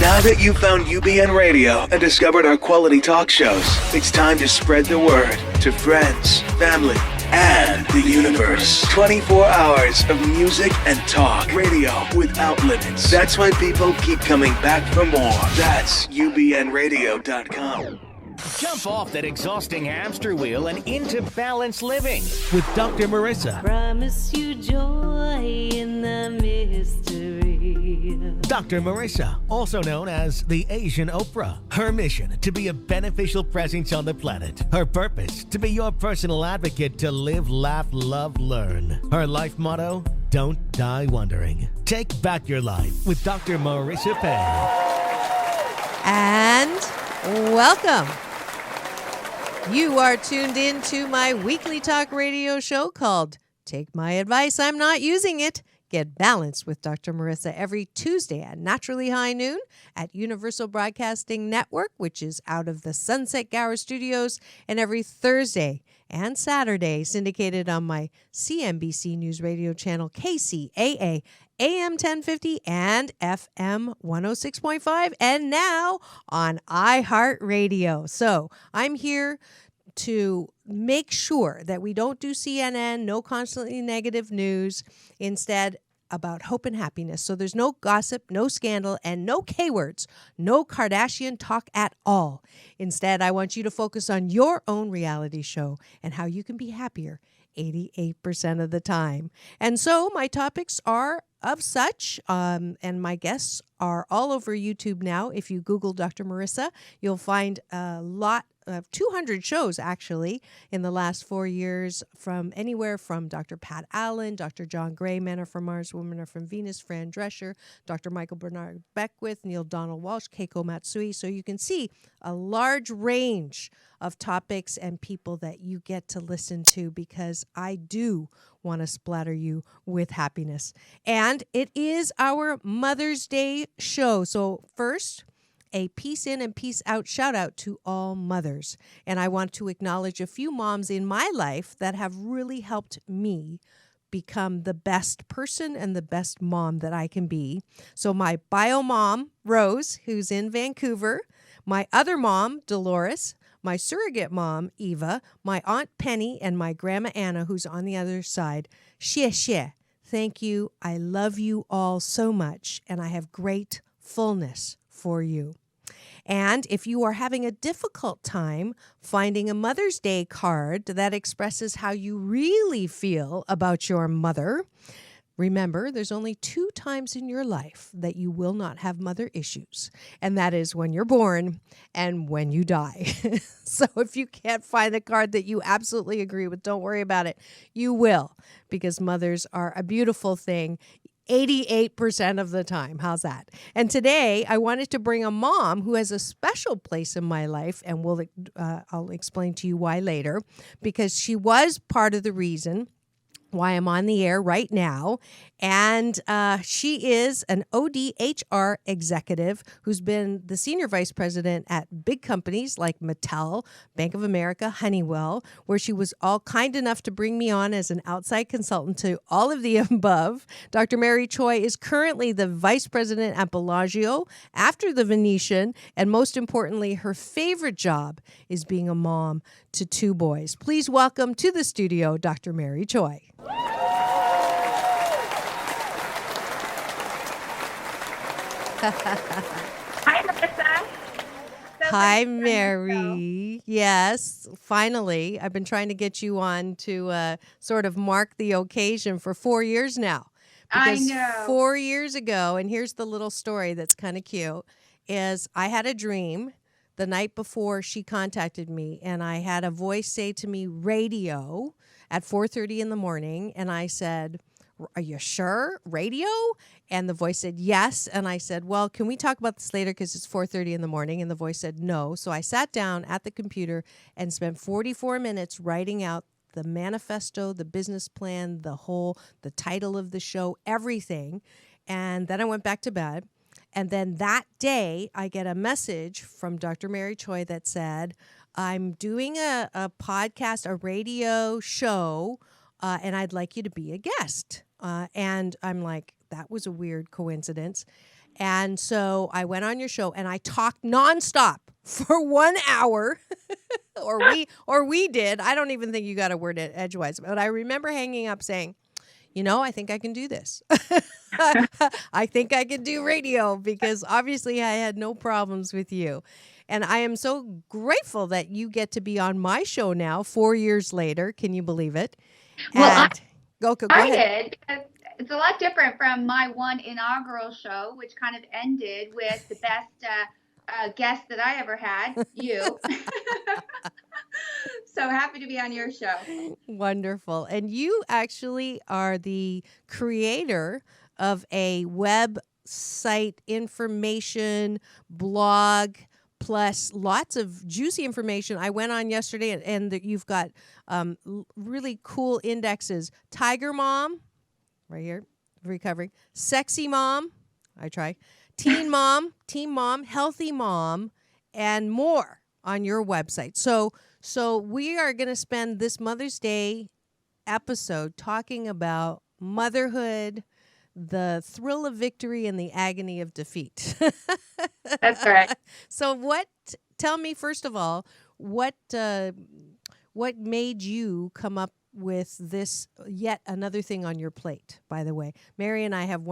Now that you've found UBN Radio and discovered our quality talk shows, it's time to spread the word to friends, family, and the universe. 24 hours of music and talk. Radio without limits. That's why people keep coming back for more. That's UBNradio.com. Jump off that exhausting hamster wheel and into balanced living with Dr. Marissa. Promise you joy in the mystery. Dr. Marissa, also known as the Asian Oprah. Her mission, to be a beneficial presence on the planet. Her purpose, to be your personal advocate to live, laugh, love, learn. Her life motto, don't die wondering. Take back your life with Dr. Marissa Pei. And welcome. You are tuned in to my weekly talk radio show called Take My Advice, I'm Not Using It. Get Balanced with Dr. Marissa every Tuesday at naturally high noon at Universal Broadcasting Network, which is out of the Sunset Gower Studios, and every Thursday and Saturday syndicated on my CNBC News Radio channel KCAA AM 1050 and FM 106.5, and now on iHeartRadio. So I'm here to make sure that we don't do CNN, no constantly negative news, instead about hope and happiness. So there's no gossip, no scandal, and no K-words, no Kardashian talk at all. Instead, I want you to focus on your own reality show and how you can be happier 88% of the time. And so my topics are of such, and my guests are all over YouTube now. If you Google Dr. Marissa, you'll find a lot of 200 shows actually in the last 4 years, from anywhere from Dr. Pat Allen, Dr. John Gray, Men Are From Mars, Women Are From Venus, Fran Drescher, Dr. Michael Bernard Beckwith, Neil Donald Walsh, Keiko Matsui. So you can see a large range of topics and people that you get to listen to, because I do want to splatter you with happiness. And it is our Mother's Day show. So first, a peace in and peace out shout out to all mothers. And I want to acknowledge a few moms in my life that have really helped me become the best person and the best mom that I can be. So my bio mom, Rose, who's in Vancouver, my other mom, Dolores, my surrogate mom, Eva, my Aunt Penny, and my Grandma Anna, who's on the other side. Xie xie. Thank you. I love you all so much, and I have great fullness for you. And if you are having a difficult time finding a Mother's Day card that expresses how you really feel about your mother, remember, there's only 2 times in your life that you will not have mother issues, and that is when you're born and when you die. So if you can't find the card that you absolutely agree with, don't worry about it. You will, because mothers are a beautiful thing 88% of the time. How's that? And today, I wanted to bring a mom who has a special place in my life, and I'll explain to you why later, because she was part of the reason why I'm on the air right now. And she is an ODHR executive who's been the senior vice president at big companies like Mattel, Bank of America, Honeywell, where she was all kind enough to bring me on as an outside consultant to all of the above. Dr. Mary Choi is currently the vice president at Bellagio, after the Venetian, and most importantly, her favorite job is being a mom to 2 boys. Please welcome to the studio, Dr. Mary Choi. Hi, Marissa. Hi, Mary. Yes, finally. I've been trying to get you on to sort of mark the occasion for 4 years now. Because I know. 4 years ago, and here's the little story that's kind of cute, is I had a dream the night before she contacted me, and I had a voice say to me, radio, at 4:30 in the morning, and I said, are you sure? Radio? And the voice said, yes. And I said, well, can we talk about this later because it's 4:30 in the morning? And the voice said, no. So I sat down at the computer and spent 44 minutes writing out the manifesto, the business plan, the title of the show, everything. And then I went back to bed. And then that day, I get a message from Dr. Mary Choi that said, I'm doing a podcast, a radio show, and I'd like you to be a guest. And I'm like, that was a weird coincidence. And so I went on your show and I talked nonstop for 1 hour, or we did. I don't even think you got a word edgewise, but I remember hanging up saying, I think I can do this. I think I can do radio, because obviously I had no problems with you. And I am so grateful that you get to be on my show now 4 years later. Can you believe it? Well, Go I ahead. did, because it's a lot different from my one inaugural show, which kind of ended with the best guest that I ever had, you. So happy to be on your show. Wonderful. And you actually are the creator of a website information blog, plus lots of juicy information. I went on yesterday, and you've got really cool indexes. Tiger Mom, right here, recovering. Sexy Mom, I try. Teen Mom, Healthy Mom, and more on your website. So we are going to spend this Mother's Day episode talking about motherhood, the thrill of victory, and the agony of defeat. That's correct. So tell me, first of all, what made you come up with this yet another thing on your plate? By the way, Mary and I have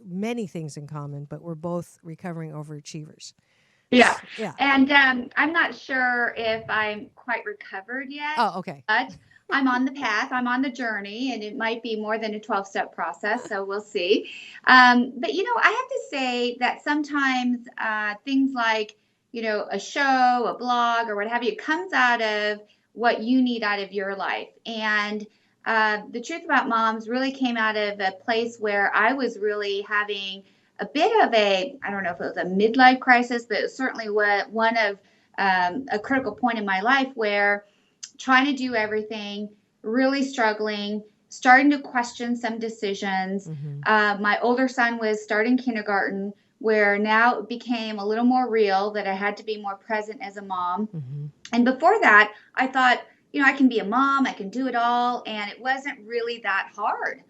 many things in common, but we're both recovering overachievers. Yeah. Yeah. And I'm not sure if I'm quite recovered yet. Oh, okay. But I'm on the path. I'm on the journey, and it might be more than a 12-step process. So we'll see. But, I have to say that sometimes things like, a show, a blog, or what have you, comes out of what you need out of your life. And the truth about moms really came out of a place where I was really having a bit of I don't know if it was a midlife crisis, but it was certainly one of a critical point in my life where trying to do everything, really struggling, starting to question some decisions. Mm-hmm. My older son was starting kindergarten, where now it became a little more real that I had to be more present as a mom. Mm-hmm. And before that, I thought, I can be a mom, I can do it all. And it wasn't really that hard,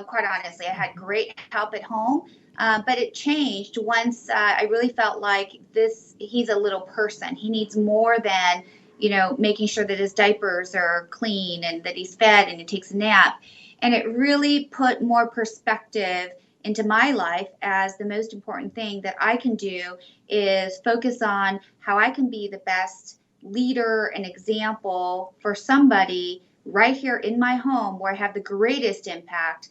quite honestly. I had great help at home. But it changed once I really felt like he's a little person. He needs more than, making sure that his diapers are clean and that he's fed and he takes a nap. And it really put more perspective into my life as the most important thing that I can do is focus on how I can be the best leader and example for somebody right here in my home where I have the greatest impact.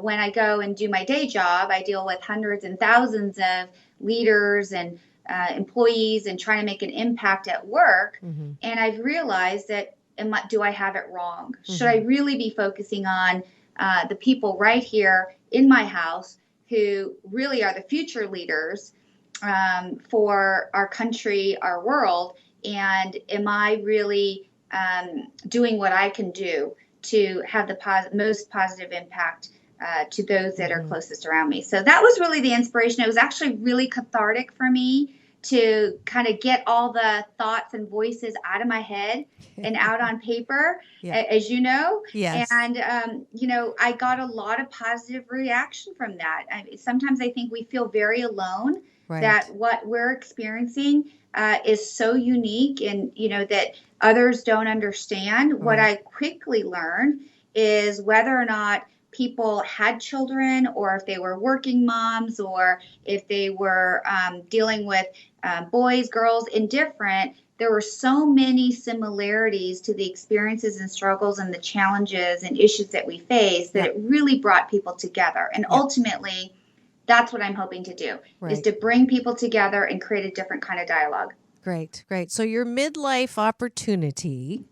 When I go and do my day job, I deal with hundreds and thousands of leaders and employees and trying to make an impact at work. Mm-hmm. And I've realized that, do I have it wrong? Mm-hmm. Should I really be focusing on the people right here in my house who really are the future leaders for our country, our world? And am I really doing what I can do to have the most positive impact to those that are closest around me? So that was really the inspiration. It was actually really cathartic for me to kind of get all the thoughts and voices out of my head and out on paper, as you know. Yes. And, I got a lot of positive reaction from that. Sometimes I think we feel very alone, right, that what we're experiencing is so unique and, that others don't understand. Right. What I quickly learned is whether or not people had children, or if they were working moms, or if they were dealing with boys, girls, indifferent, there were so many similarities to the experiences and struggles and the challenges and issues that we face that it really brought people together. And ultimately, that's what I'm hoping to do, is to bring people together and create a different kind of dialogue. Great. So your midlife opportunity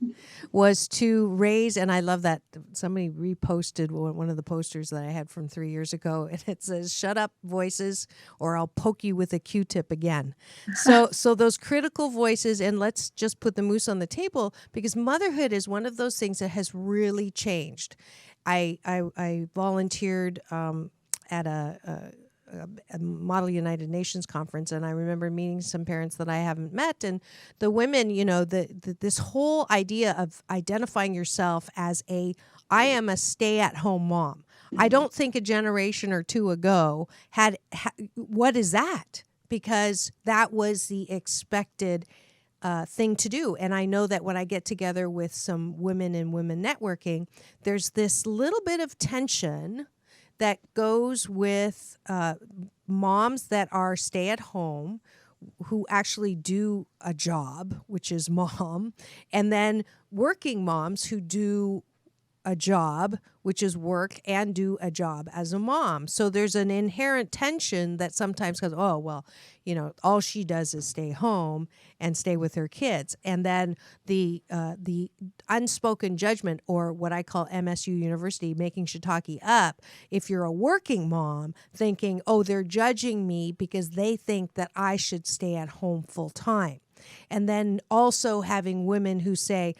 was to raise, and I love that somebody reposted one of the posters that I had from 3 years ago, and it says, "Shut up, voices, or I'll poke you with a Q-tip again." So those critical voices, and let's just put the moose on the table, because motherhood is one of those things that has really changed. I volunteered at a Model United Nations conference, and I remember meeting some parents that I haven't met, and the women, this whole idea of identifying yourself as I am a stay-at-home mom. I don't think a generation or two ago had what is that? Because that was the expected thing to do. And I know that when I get together with some women in women networking, there's this little bit of tension that goes with moms that are stay at home who actually do a job, which is mom, and then working moms who do a job, which is work, and do a job as a mom. So there's an inherent tension that sometimes goes, oh, well, all she does is stay home and stay with her kids. And then the unspoken judgment, or what I call MSU University, making shiitake up, if you're a working mom, thinking, oh, they're judging me because they think that I should stay at home full time. And then also having women who say,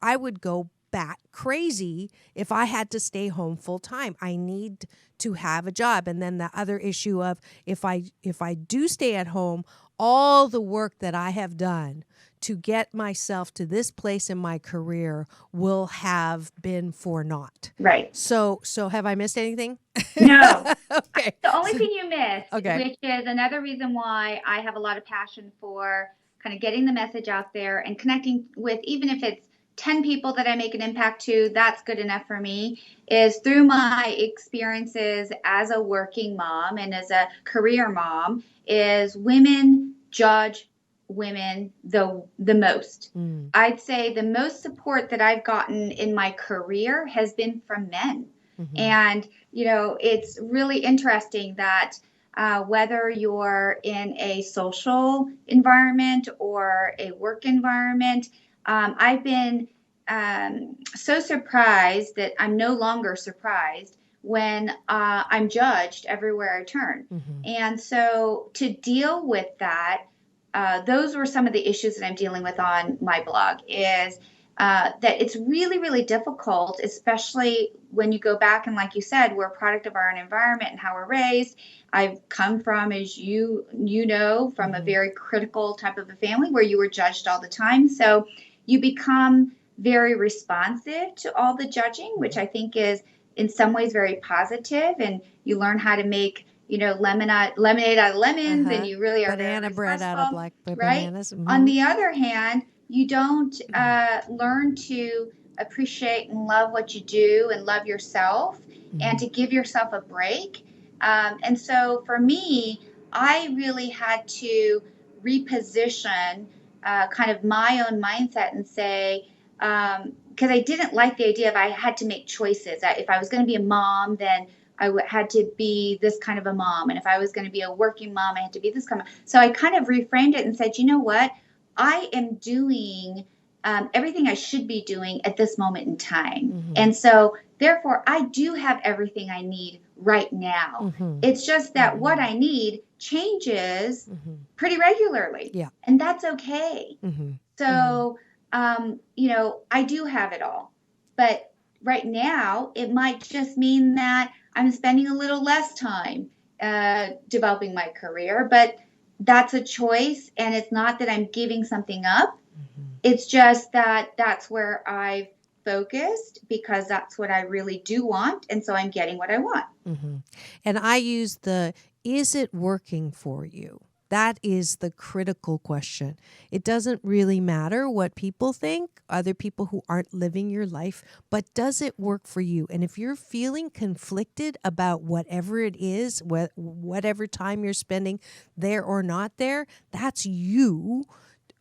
I would go bat crazy if I had to stay home full time. I need to have a job. And then the other issue of if I do stay at home, all the work that I have done to get myself to this place in my career will have been for naught. Right. So have I missed anything? No. Okay. The only thing you missed, Okay. which is another reason why I have a lot of passion for kind of getting the message out there and connecting with, even if it's 10 people that I make an impact to, that's good enough for me, is through my experiences as a working mom and as a career mom, is women judge women the most. I'd say the most support that I've gotten in my career has been from men. And, it's really interesting that whether you're in a social environment or a work environment, I've been so surprised that I'm no longer surprised when I'm judged everywhere I turn. And so to deal with that, those were some of the issues that I'm dealing with on my blog, is that it's really, really difficult, especially when you go back and, like you said, we're a product of our own environment and how we're raised. I've come from, as you know, from a very critical type of a family where you were judged all the time. So you become very responsive to all the judging, which I think is in some ways very positive. And you learn how to make, lemonade out of lemons, and you really are banana very bread out of black bananas. Right? On the other hand, you don't learn to appreciate and love what you do and love yourself and to give yourself a break. And so for me, I really had to reposition kind of my own mindset and say, because I didn't like the idea of I had to make choices. If I was going to be a mom, then I had to be this kind of a mom. And if I was going to be a working mom, I had to be this kind of. So I kind of reframed it and said, you know what? I am doing everything I should be doing at this moment in time. And so therefore, I do have everything I need right now. It's just that what I need changes pretty regularly. Yeah. And that's okay. So, I do have it all. But right now, it might just mean that I'm spending a little less time developing my career. But that's a choice. And it's not that I'm giving something up. It's just that that's where I've focused, because that's what I really do want. And so I'm getting what I want. And I use is it working for you? That is the critical question. It doesn't really matter what people think, other people who aren't living your life, but does it work for you? And if you're feeling conflicted about whatever it is, whatever time you're spending there or not there, that's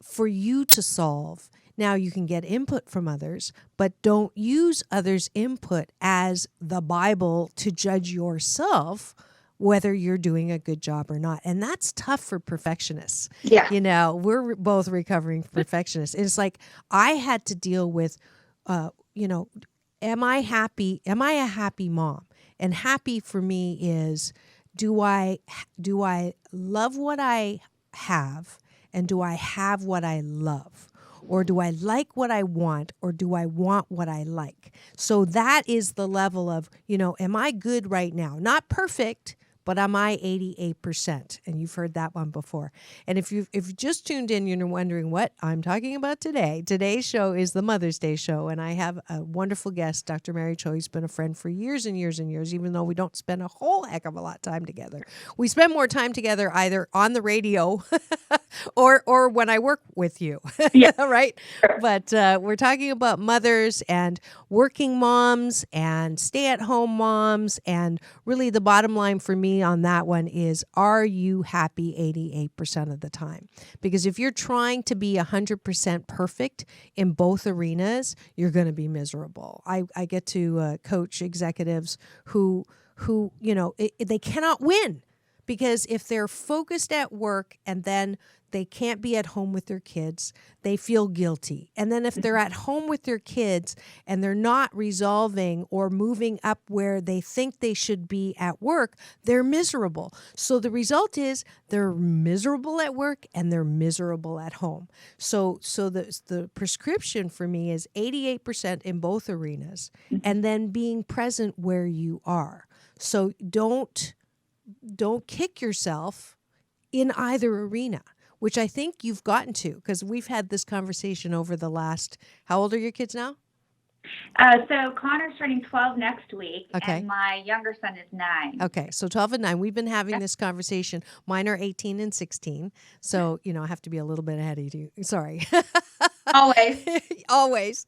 for you to solve. Now, you can get input from others, but don't use others' input as the Bible to judge yourself whether you're doing a good job or not. And that's tough for perfectionists. Yeah. We're both recovering perfectionists. It's like I had to deal with, am I happy? Am I a happy mom? And happy for me is, do I love what I have, and do I have what I love? Or do I like what I want, or do I want what I like? So that is the level of, am I good right now? Not perfect, but am I 88%? And you've heard that one before. And if you just tuned in, you're wondering what I'm talking about today. Today's show is the Mother's Day show, and I have a wonderful guest, Dr. Mary Choi, who's been a friend for years and years and years, even though we don't spend a whole heck of a lot of time together. We spend more time together either on the radio or when I work with you, Yeah. right? But we're talking about mothers and working moms and stay-at-home moms, and really the bottom line for me on that one is, are you happy 88% of the time? Because if you're trying to be 100% perfect in both arenas, you're going to be miserable. I get to coach executives who they cannot win, because if they're focused at work and then they can't be at home with their kids, they feel guilty. And then if they're at home with their kids and they're not resolving or moving up where they think they should be at work, they're miserable. So the result is they're miserable at work and they're miserable at home. So the prescription for me is 88% in both arenas, and then being present where you are. So don't kick yourself in either arena, which I think you've gotten to, because we've had this conversation over the last, how old are your kids now? So Connor's turning 12 next week, Okay. and my younger son is 9. Okay, so 12 and 9. We've been having this conversation. Mine are 18 and 16. So, I have to be a little bit ahead of you. Sorry. Always. Always.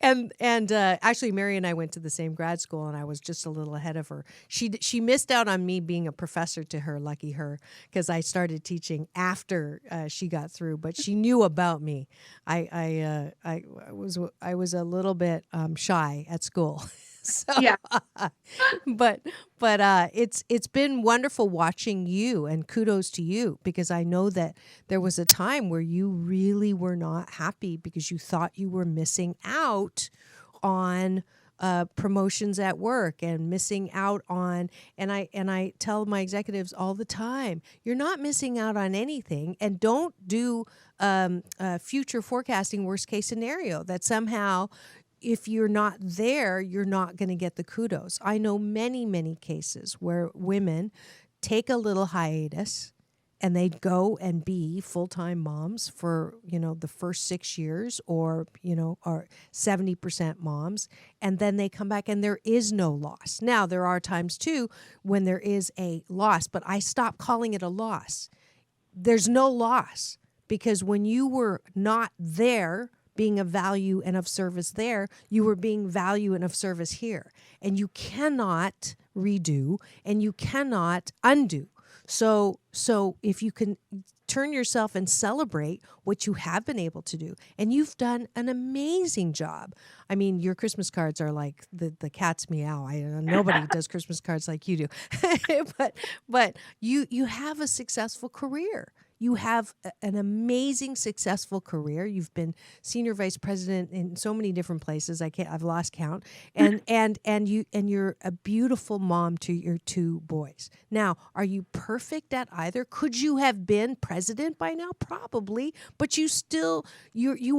And actually, Mary and I went to the same grad school, and I was just a little ahead of her. She missed out on me being a professor to her, lucky her, because I started teaching after she got through, but she knew about me. I was a little bit shy at school. So, Yeah. but it's been wonderful watching you, and kudos to you, because I know that there was a time where you really were not happy because you thought you were missing out on promotions at work and missing out on, and I tell my executives all the time, you're not missing out on anything, and don't do future forecasting worst case scenario that somehow if you're not there, you're not going to get the kudos. I know many, many cases where women take a little hiatus and they go and be full-time moms for, the first 6 years, or 70% moms, and then they come back and there is no loss. Now, there are times too when there is a loss, but I stopped calling it a loss. There's no loss, because when you were not there being of value and of service there, you were being value and of service here. And you cannot redo and you cannot undo. So if you can turn yourself and celebrate what you have been able to do, and you've done an amazing job. I mean, your Christmas cards are like the cat's meow. Nobody does Christmas cards like you do. but you have a successful career. You have an amazing, successful career. You've been senior vice president in so many different places. I've lost count. And you're a beautiful mom to your 2 boys. Now, are you perfect at either? Could you have been president by now? Probably, but you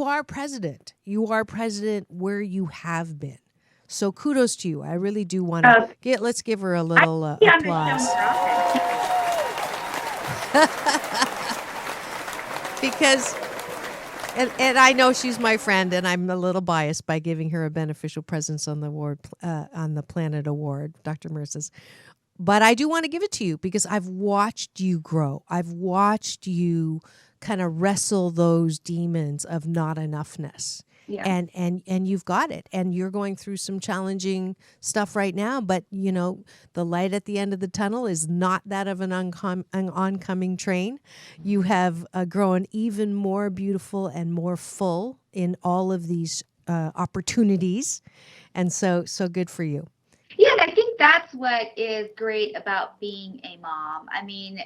are president. You are president where you have been. So kudos to you. I really do want to let's give her a little applause. Because, and I know she's my friend, and I'm a little biased by giving her a beneficial presence on the award, on the Planet Award, Dr. Marissa's. But I do want to give it to you because I've watched you grow. I've watched you kind of wrestle those demons of not enoughness. Yeah. And you've got it, and you're going through some challenging stuff right now, but the light at the end of the tunnel is not that of an oncoming train. You have grown even more beautiful and more full in all of these opportunities, and so good for you. Yeah, I think that's what is great about being a mom. I mean,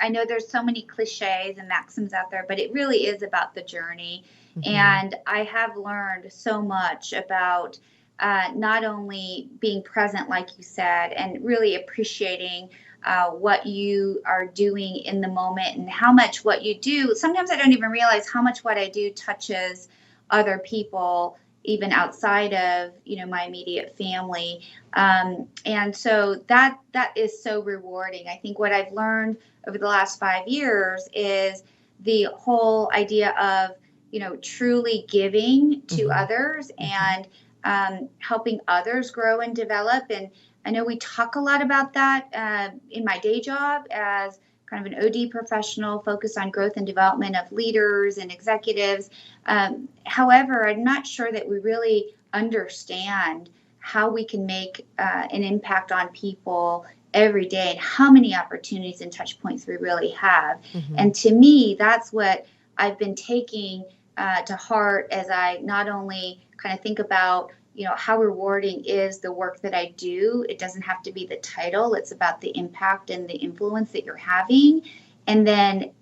I know there's so many cliches and maxims out there, but it really is about the journey. Mm-hmm. And I have learned so much about not only being present, like you said, and really appreciating what you are doing in the moment, and how much what you do. Sometimes I don't even realize how much what I do touches other people even outside of, my immediate family. And so that is so rewarding. I think what I've learned over the last 5 years is the whole idea of, truly giving to others and helping others grow and develop. And I know we talk a lot about that in my day job as kind of an OD professional focused on growth and development of leaders and executives. However, I'm not sure that we really understand how we can make an impact on people every day and how many opportunities and touch points we really have. And to me, that's what I've been taking to heart as I not only kind of think about, how rewarding is the work that I do. It doesn't have to be the title. It's about the impact and the influence that you're having. And then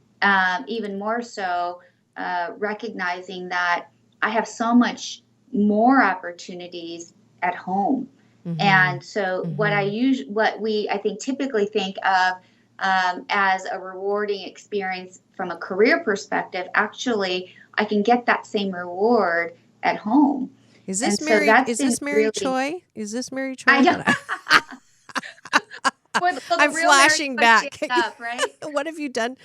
even more so, recognizing that I have so much more opportunities at home. And so what we, I think, typically think of as a rewarding experience from a career perspective, actually, I can get that same reward at home. Is this And Mary? so that's Is been this Mary really, Choi? Is this Mary Choi? I don't. Well, the I'm real flashing Mary back. Choi up, right? What have you done?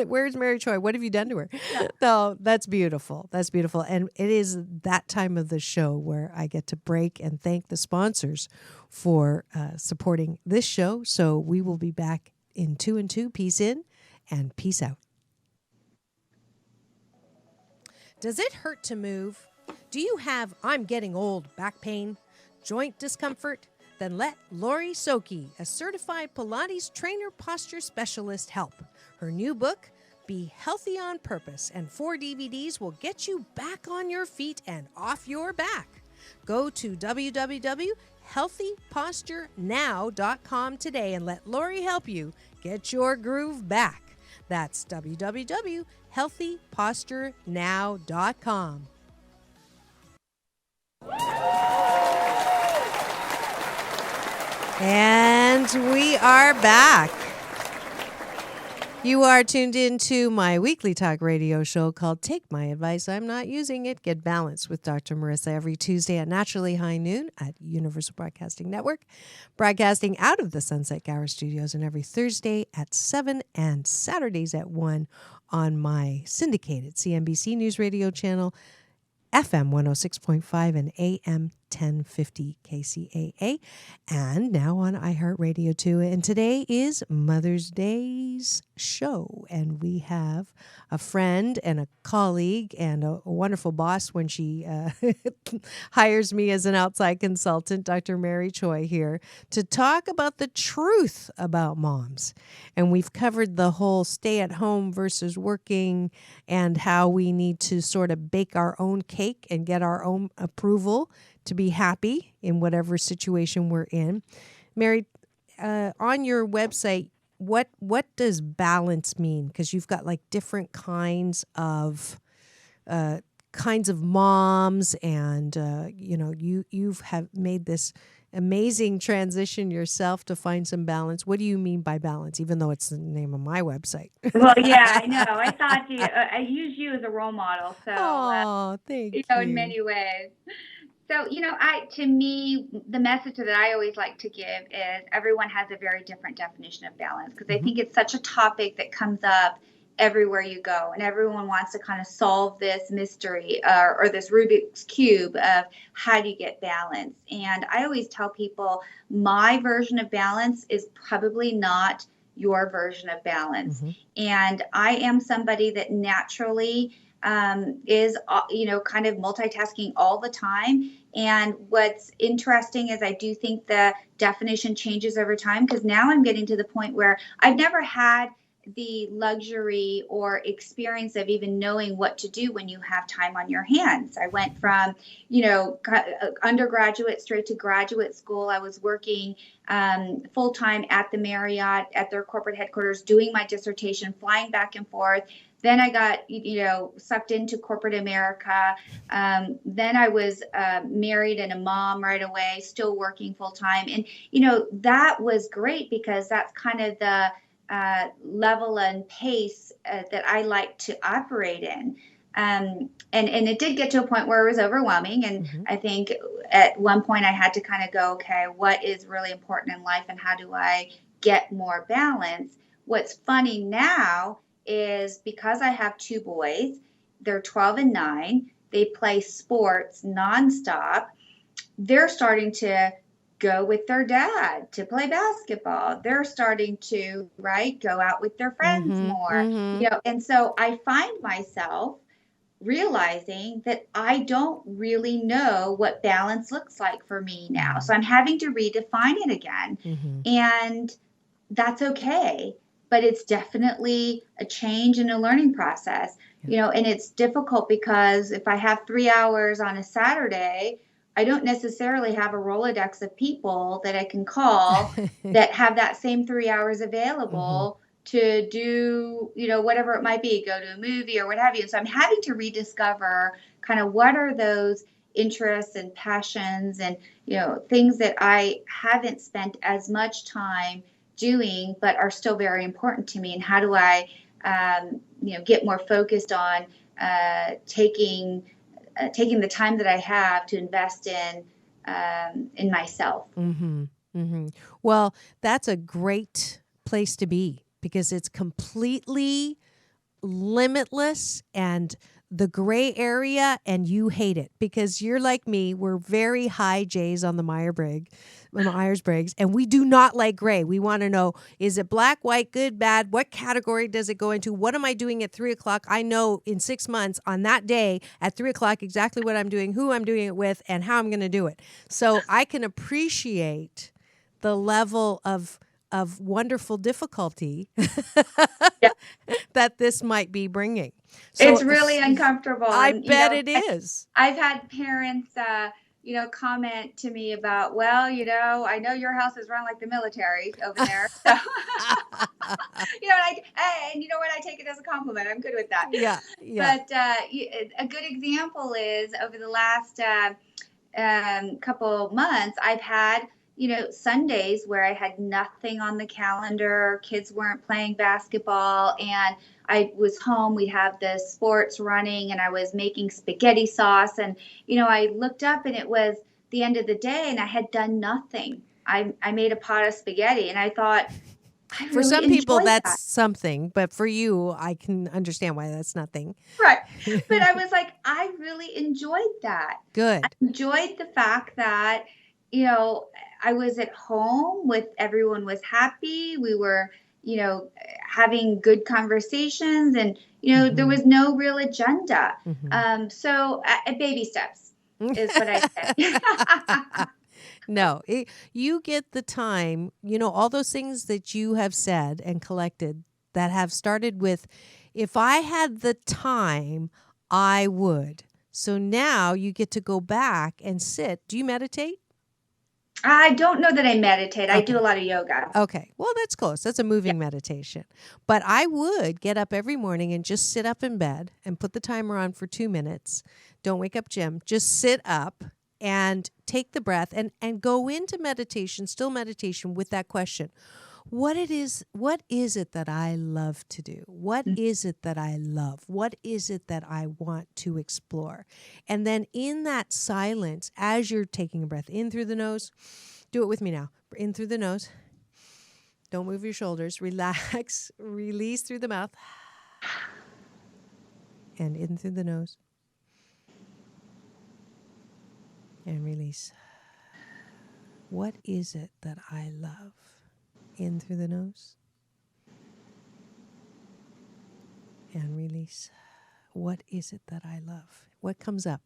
Where's Mary Choi? What have you done to her? Yeah. No, that's beautiful. That's beautiful. And it is that time of the show where I get to break and thank the sponsors for supporting this show. So we will be back in 2 and 2. Peace in and peace out. Does it hurt to move? Do you have I'm getting old back pain, joint discomfort? Then let Lori Soki, a certified Pilates trainer posture specialist, help. Her new book, Be Healthy on Purpose, and 4 DVDs will get you back on your feet and off your back. Go to www.healthyposturenow.com today and let Lori help you get your groove back. That's www.healthyposturenow.com. And we are back. You are tuned in to my weekly talk radio show called Take My Advice, I'm Not Using It. Get Balanced with Dr. Marissa every Tuesday at naturally high noon at Universal Broadcasting Network, broadcasting out of the Sunset Gower Studios, and every Thursday at 7 and Saturdays at 1 on my syndicated CNBC News Radio channel, FM 106.5 and AM 1050 KCAA, and now on iHeartRadio too. And today is Mother's Day's show, and we have a friend and a colleague and a wonderful boss when she hires me as an outside consultant, Dr. Mary Choi, here to talk about the truth about moms. And we've covered the whole stay at home versus working and how we need to sort of bake our own cake and get our own approval to be happy in whatever situation we're in. Mary, on your website, what does balance mean? Because you've got like different kinds of moms, and you have made this amazing transition yourself to find some balance. What do you mean by balance? Even though it's the name of my website. Well, yeah, I know. I thought I use you as a role model. So, Thank you. in many ways. So, to me, the message that I always like to give is everyone has a very different definition of balance, because I think it's such a topic that comes up everywhere you go, and everyone wants to kind of solve this mystery or this Rubik's Cube of how do you get balance. And I always tell people my version of balance is probably not your version of balance. And I am somebody that naturally is, kind of multitasking all the time. And what's interesting is I do think the definition changes over time, because now I'm getting to the point where I've never had the luxury or experience of even knowing what to do when you have time on your hands. I went from, undergraduate straight to graduate school. I was working full-time at the Marriott at their corporate headquarters, doing my dissertation, flying back and forth. Then I got, sucked into corporate America. Then I was married and a mom right away, still working full-time. And, that was great, because that's kind of the level and pace that I like to operate in. And it did get to a point where it was overwhelming. And Mm-hmm. I think at one point I had to kind of go, okay, what is really important in life and how do I get more balance? What's funny now is because I have two boys, they're 12 and 9, they play sports nonstop. They're starting to go with their dad to play basketball. They're starting to, right, go out with their friends Mm-hmm. more, Mm-hmm. and so I find myself realizing that I don't really know what balance looks like for me now. So I'm having to redefine it again. Mm-hmm. And that's okay. But it's definitely a change and a learning process, and it's difficult because if I have 3 hours on a Saturday, I don't necessarily have a Rolodex of people that I can call that have that same 3 hours available to do, whatever it might be, go to a movie or what have you. And so I'm having to rediscover kind of what are those interests and passions and, things that I haven't spent as much time doing, but are still very important to me. And how do I, get more focused on taking the time that I have to invest in myself. Mm-hmm. Mm-hmm. Well, that's a great place to be because it's completely limitless and the gray area, and you hate it because you're like me. We're very high J's on the Myers-Briggs, and we do not like gray. We want to know, is it black, white, good, bad? What category does it go into? What am I doing at 3:00? I know in 6 months on that day at 3:00 exactly what I'm doing, who I'm doing it with, and how I'm going to do it. So I can appreciate the level of wonderful difficulty that this might be bringing. So it's really uncomfortable. I bet it is. I've had parents, comment to me about, well, I know your house is run like the military over there. So, and you know what? I take it as a compliment. I'm good with that. Yeah. But a good example is over the last couple months, I've had Sundays where I had nothing on the calendar, kids weren't playing basketball, and I was home. We have the sports running, and I was making spaghetti sauce. And, I looked up and it was the end of the day and I had done nothing. I made a pot of spaghetti and I thought, I For really some people, enjoyed that's that. something, but for you, I can understand why that's nothing. Right. But I was like, I really enjoyed that. Good. I enjoyed the fact that, I was at home with everyone was happy. We were, having good conversations and, there was no real agenda. So baby steps is what I say. No, you get the time, all those things that you have said and collected that have started with, if I had the time, I would. So now you get to go back and sit. Do you meditate? I don't know that I meditate. I do Okay. a lot of yoga. Okay. Well, that's close. That's a moving meditation. But I would get up every morning and just sit up in bed and put the timer on for 2 minutes. Don't wake up Jim. Just sit up and take the breath and go into meditation, still meditation, with that question. What is it that I love to do? What is it that I love? What is it that I want to explore? And then in that silence, as you're taking a breath in through the nose, do it with me now. In through the nose. Don't move your shoulders. Relax. Release through the mouth. And in through the nose. And release. What is it that I love? In through the nose. And release. What is it that I love? What comes up?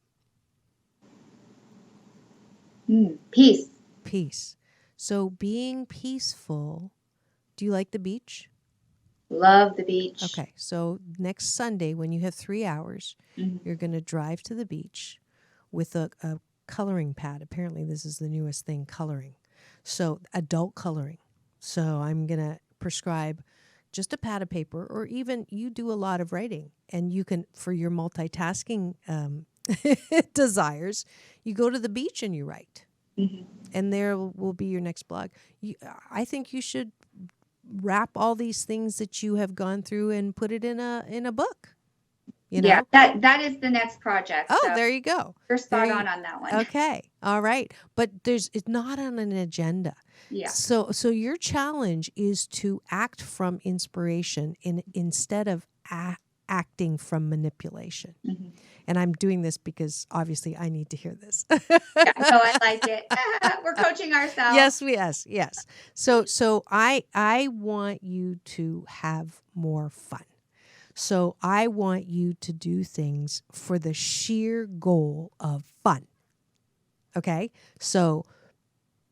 Peace. Peace. So being peaceful, do you like the beach? Love the beach. Okay, so next Sunday when you have 3 hours, you're going to drive to the beach with a coloring pad. Apparently this is the newest thing, coloring. So adult coloring. So I'm going to prescribe just a pad of paper, or even you do a lot of writing, and you can, for your multitasking desires, you go to the beach and you write. And there will be your next blog. I think you should wrap all these things that you have gone through and put it in a book. you Yeah, know? that is the next project. Oh, So there you go. you're spot There you, on that one. okay. All right. But it's not on an agenda. Yeah. So your challenge is to act from inspiration instead of acting from manipulation. Mhm. And I'm doing this because obviously I need to hear this. Yeah, no, I like it. We're coaching ourselves. Yes. So I want you to have more fun. So I want you to do things for the sheer goal of fun. Okay? So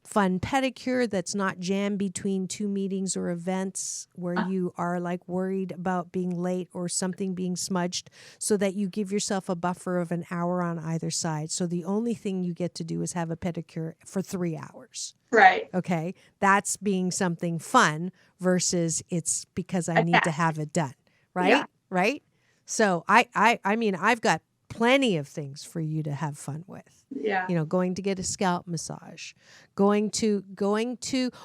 fun pedicure that's not jammed between two meetings or events where you are like worried about being late or something being smudged, so that you give yourself a buffer of an hour on either side. So the only thing you get to do is have a pedicure for 3 hours. Right. Okay? That's being something fun versus it's because I need to have it done. Right? Yeah. Right? So I mean, I've got plenty of things for you to have fun with. Yeah. You know, going to get a scalp massage, going to,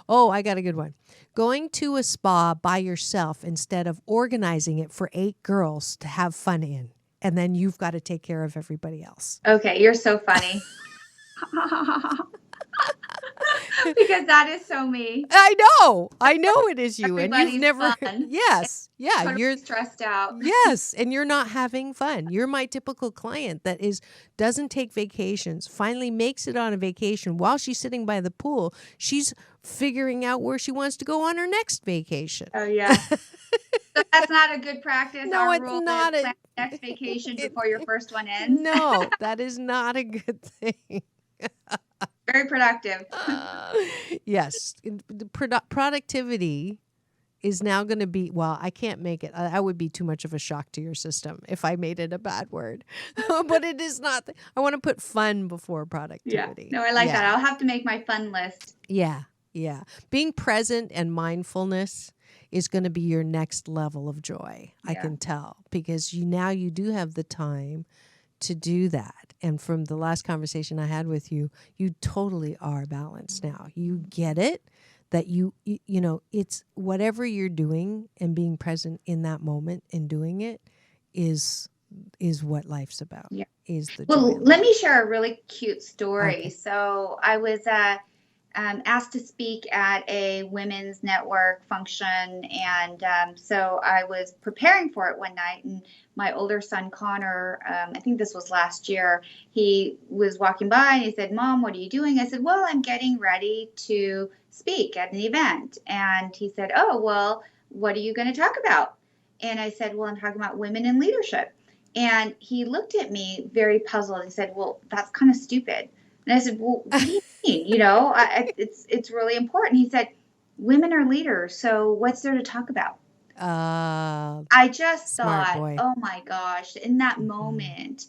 oh, I got a good one. Going to a spa by yourself instead of organizing it for 8 girls to have fun in. And then you've got to take care of everybody else. Okay, you're so funny. Because that is so me. I know it is you. And you've Everybody's never, fun. yes. Yeah. Totally You're stressed out. Yes, and you're not having fun. You're my typical client that doesn't take vacations, finally makes it on a vacation while she's sitting by the pool. She's figuring out where she wants to go on her next vacation. Oh yeah. So that's not a good practice. No, Our it's rule not is a- plan next vacation before your first one ends. No, that is not a good thing. Very productive. Yes, the productivity is now going to be, well, I can't make it. I would be too much of a shock to your system if I made it a bad word. But it is not. I want to put fun before Yeah. productivity. No, I like Yeah. that. I'll have to make my fun list. Yeah. Being present and mindfulness is going to be your next level of joy. I Yeah. can tell, because you do have the time to do that. And from the last conversation I had with you, you totally are balanced now. You get it that you know, it's whatever you're doing and being present in that moment and doing it is what life's about. Yeah. Is the Well, joy of let life. me share a really cute story. Okay. So I was asked to speak at a women's network function, and so I was preparing for it one night, and my older son Connor, I think this was last year, he was walking by and he said, "Mom, what are you doing?" I said, "Well, I'm getting ready to speak at an event." And he said, "Oh, well, what are you going to talk about?" And I said, "Well, I'm talking about women in leadership." And he looked at me very puzzled and said, "Well, that's kind of stupid." And I said, "Well, what do you mean? You know, it's really important." He said, "Women are leaders, so what's there to talk about?" I just Smart thought, boy. oh my gosh, in that Mhm. moment,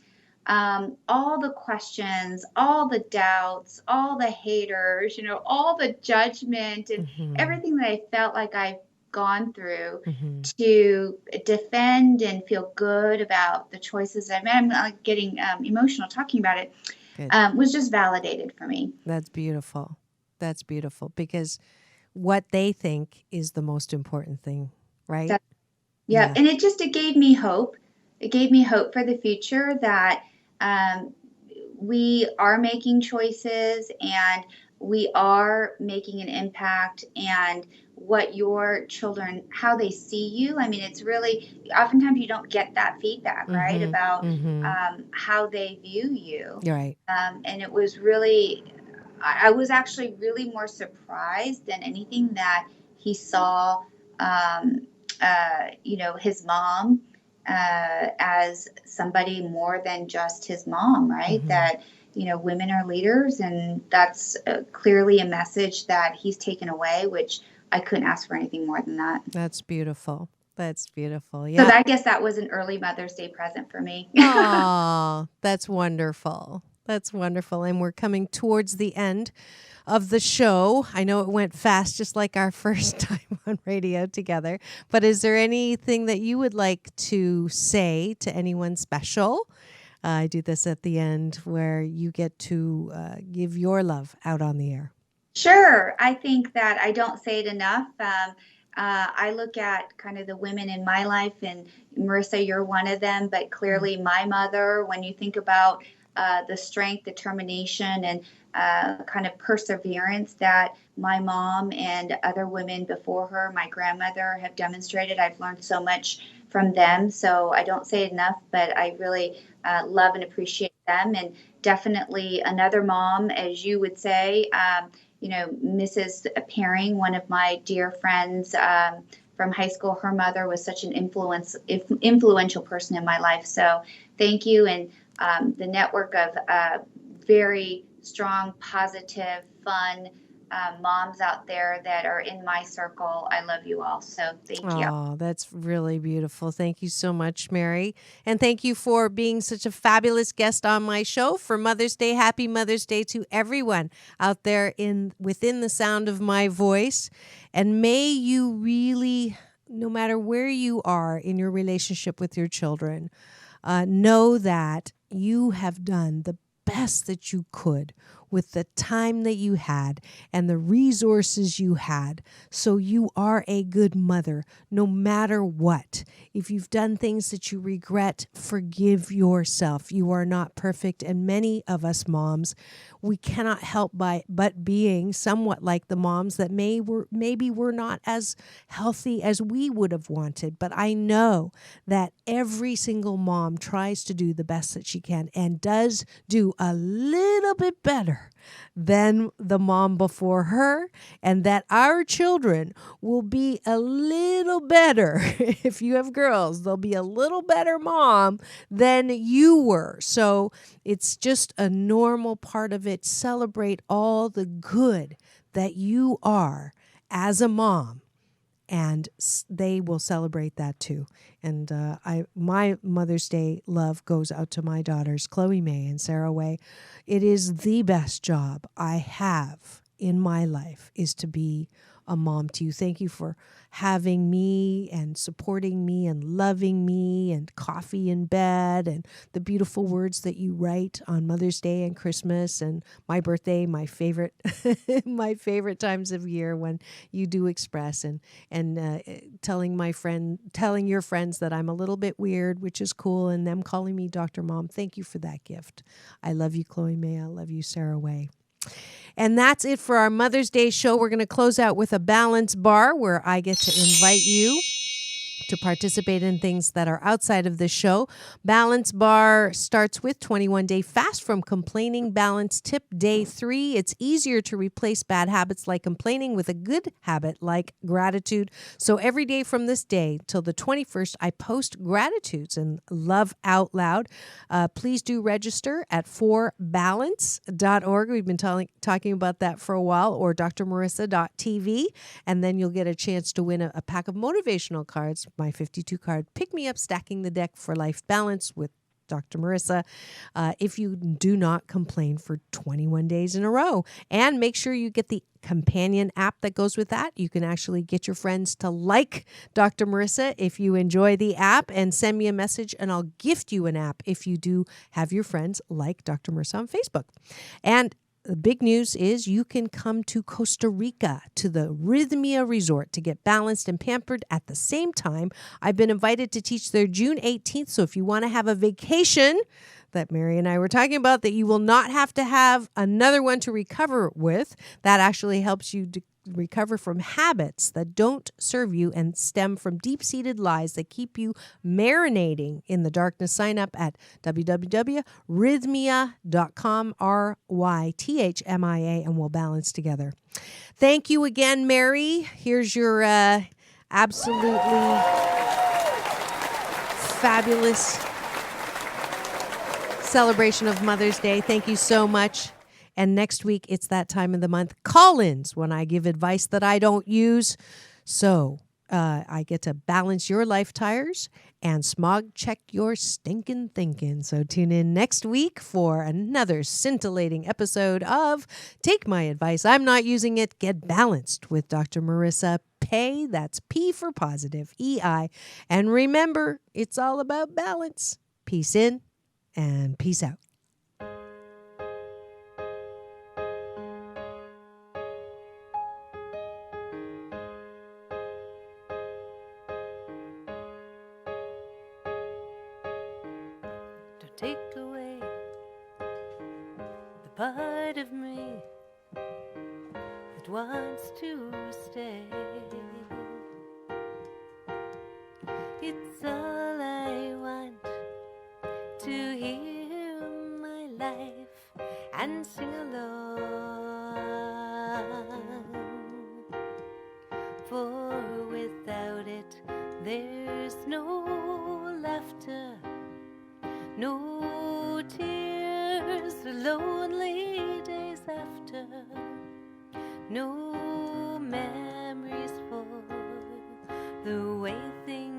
all the questions, all the doubts, all the haters, you know, all the judgment and Mhm. everything that I felt like I've gone through Mhm. to defend and feel good about the choices I've made. I'm like getting emotional talking about it. Good. Was just validated for me. That's beautiful. That's beautiful, because what they think is the most important thing, right? That- Yeah. Yeah. And it gave me hope. It gave me hope for the future that we are making choices and we are making an impact, and what your children, how they see you. I mean, it's really, oftentimes you don't get that feedback, right? Mhm. About Mhm. how they view you. You're right. And it was really, I was actually really more surprised than anything that he saw, you know, his mom as somebody more than just his mom, right? Mhm. That, you know, women are leaders, and that's clearly a message that he's taken away, which I couldn't ask for anything more than that. That's beautiful. That's beautiful. So Yeah. I guess that was an early Mother's Day present for me. Oh, that's wonderful. That's wonderful. And we're coming towards the end of the show. I know it went fast, just like our first time on radio together. But is there anything that you would like to say to anyone special? I do this at the end where you get to give your love out on the air. Sure. I think that I don't say it enough. I look at kind of the women in my life, and Marissa, you're one of them, but clearly my mother, when you think about the strength, determination, and kind of perseverance that my mom and other women before her, my grandmother, have demonstrated, I've learned so much from them. So I don't say it enough, but I really love and appreciate them. And definitely another mom, as you would say, Mrs. Paring, one of my dear friends from high school, her mother was such an influential person in my life. So thank you. And the network of very strong, positive, fun moms out there that are in my circle. I love you all. So thank you. Oh, that's really beautiful. Thank you so much, Mary. And thank you for being such a fabulous guest on my show for Mother's Day. Happy Mother's Day to everyone out there within the sound of my voice. And may you really, no matter where you are in your relationship with your children, know that you have done the best that you could with the time that you had and the resources you had. So you are a good mother, no matter what. If you've done things that you regret, forgive yourself. You are not perfect. And many of us moms, we cannot help but being somewhat like the moms that maybe were not as healthy as we would have wanted. But I know that every single mom tries to do the best that she can and does do a little bit better than the mom before her, and that our children will be a little better. If you have girls, they'll be a little better mom than you were. So it's just a normal part of it. Celebrate all the good that you are as a mom, and they will celebrate that too. And my Mother's Day love goes out to my daughters, Chloe May and Sarah Way. It is the best job I have in my life, is to be a mom to you. Thank you for having me and supporting me and loving me, and coffee in bed, and the beautiful words that you write on Mother's Day and Christmas and my birthday, my favorite my favorite times of year when you do express, and telling your friends that I'm a little bit weird, which is cool, and them calling me Dr. Mom. Thank you for that gift. I love you, Chloe May. I love you, Sarah Way. And that's it for our Mother's Day show. We're going to close out with a balance bar where I get to invite you to participate in things that are outside of the show. Balance Bar starts with 21-day fast from complaining. Balance tip day 3. It's easier to replace bad habits like complaining with a good habit like gratitude. So every day from this day till the 21st, I post gratitudes and love out loud. Please do register at forbalance.org. We've been talking about that for a while, or drmarissa.tv. And then you'll get a chance to win a pack of motivational cards. My 52 card Pick Me Up Stacking the Deck for Life Balance with Dr. Marissa, if you do not complain for 21 days in a row. And make sure you get the companion app that goes with that. You can actually get your friends to like Dr. Marissa if you enjoy the app, and send me a message and I'll gift you an app if you do have your friends like Dr. Marissa on Facebook. And the big news is you can come to Costa Rica to the Rhythmia Resort to get balanced and pampered at the same time. I've been invited to teach there June 18th. So if you want to have a vacation that Mary and I were talking about, that you will not have to have another one to recover with, that actually helps you to recover from habits that don't serve you and stem from deep-seated lies that keep you marinating in the darkness. Sign up at www.rhythmia.com, RYTHMIA, and we'll balance together. Thank you again, Mary. Here's your absolutely fabulous celebration of Mother's Day. Thank you so much. And next week, it's that time of the month, call-ins, when I give advice that I don't use. So I get to balance your life tires and smog check your stinking thinking. So tune in next week for another scintillating episode of Take My Advice, I'm Not Using It, Get Balanced with Dr. Marissa Pei. That's P for positive, EI. And remember, it's all about balance. Peace in and peace out. take away the part of me that wants to stay. It's all I want, to hear my life and sing along. For without it, there's no laughter, no tears, lonely days after, no memories for the way things